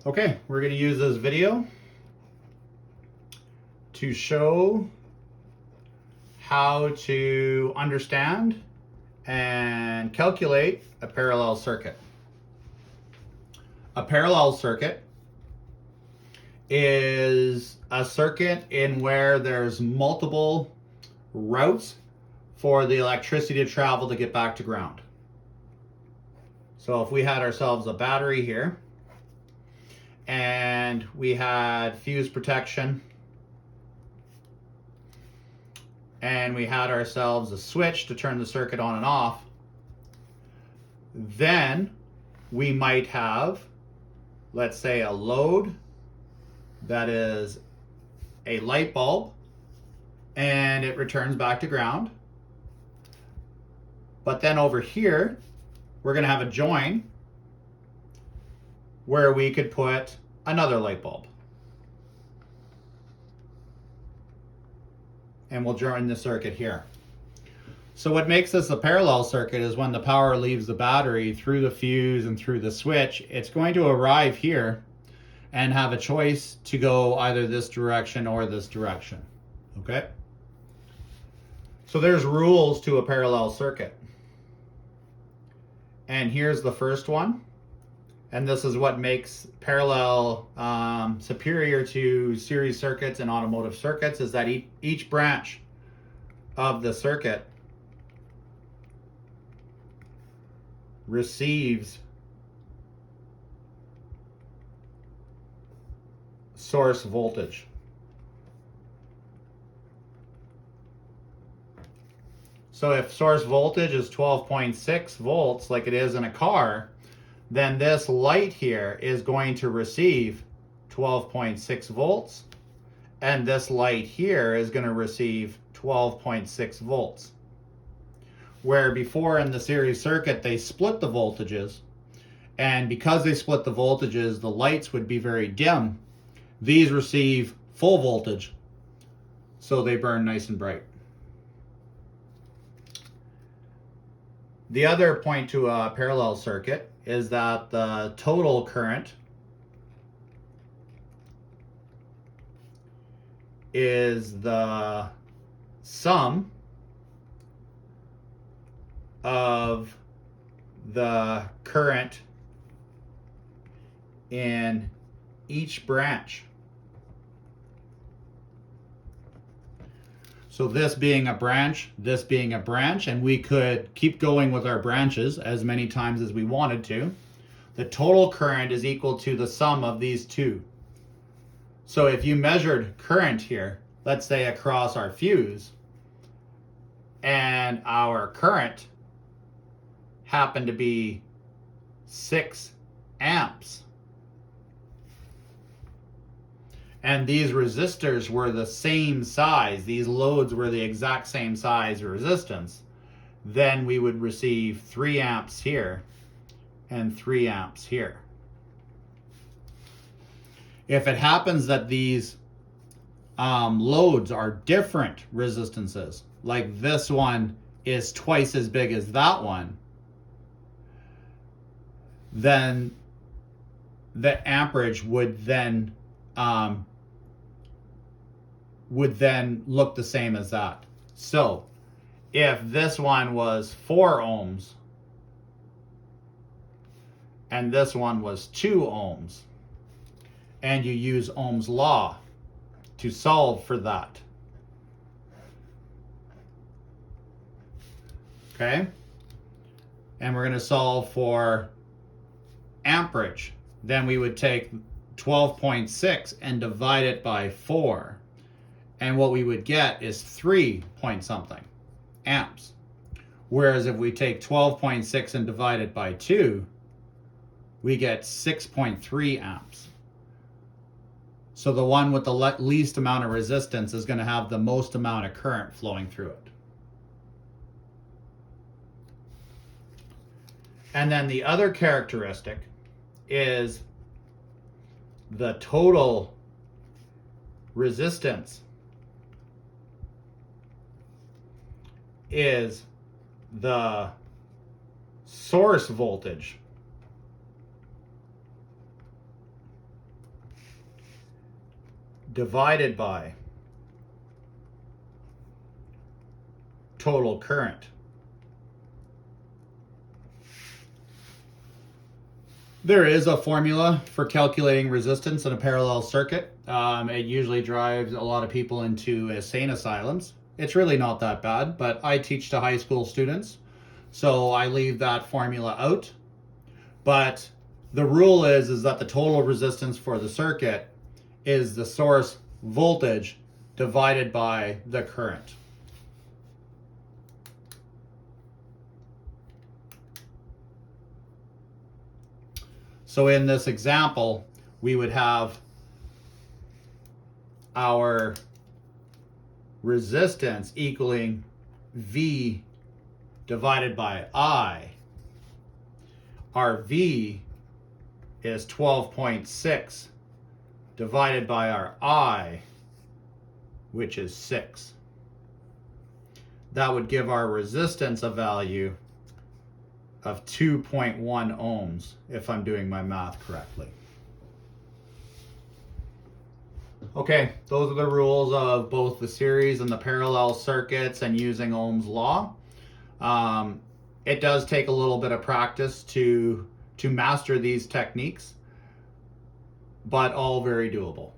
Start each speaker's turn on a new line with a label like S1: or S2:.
S1: Okay, we're going to use this video to show how to understand and calculate a parallel circuit. A parallel circuit is a circuit in where there's multiple routes for the electricity to travel to get back to ground. So if we had ourselves a battery here and we had fuse protection and we had ourselves a switch to turn the circuit on and off, then we might have, let's say, a load that is a light bulb and it returns back to ground. But then over here, we're going to have a join where we could put another light bulb. And we'll join the circuit here. So what makes this a parallel circuit is when the power leaves the battery through the fuse and through the switch, it's going to arrive here and have a choice to go either this direction or this direction. Okay? So there's rules to a parallel circuit. And here's the first one. And this is what makes parallel superior to series circuits and automotive circuits, is that each branch of the circuit receives source voltage. So if source voltage is 12.6 volts, like it is in a car, then this light here is going to receive 12.6 volts, and this light here is going to receive 12.6 volts. Where before in the series circuit, they split the voltages, and because they split the voltages, the lights would be very dim. These receive full voltage, so they burn nice and bright. The other point to a parallel circuit is that the total current is the sum of the current in each branch. So this being a branch, this being a branch, and we could keep going with our branches as many times as we wanted to. The total current is equal to the sum of these two. So if you measured current here, let's say across our fuse, and our current happened to be 6 amps, and these resistors were the same size, these loads were the exact same size resistance, then we would receive 3 amps here and 3 amps here. If it happens that these loads are different resistances, like this one is twice as big as that one, then the amperage would then look the same as that. So if this one was 4 ohms and this one was 2 ohms, and you use Ohm's law to solve for that, okay, and we're going to solve for amperage, then we would take 12.6 and divide it by 4. And what we would get is 3 point something amps. Whereas if we take 12.6 and divide it by 2, we get 6.3 amps. So the one with the least amount of resistance is going to have the most amount of current flowing through it. And then the other characteristic is the total resistance is the source voltage divided by total current. There is a formula for calculating resistance in a parallel circuit. It usually drives a lot of people into insane asylums. It's really not that bad, but I teach to high school students, so I leave that formula out. But the rule is that the total resistance for the circuit is the source voltage divided by the current. So in this example, we would have our resistance equaling V divided by I. Our V is 12.6 divided by our I, which is 6. That would give our resistance a value of 2.1 ohms, if I'm doing my math correctly. Okay, those are the rules of both the series and the parallel circuits and using Ohm's law. It does take a little bit of practice to master these techniques, but all very doable.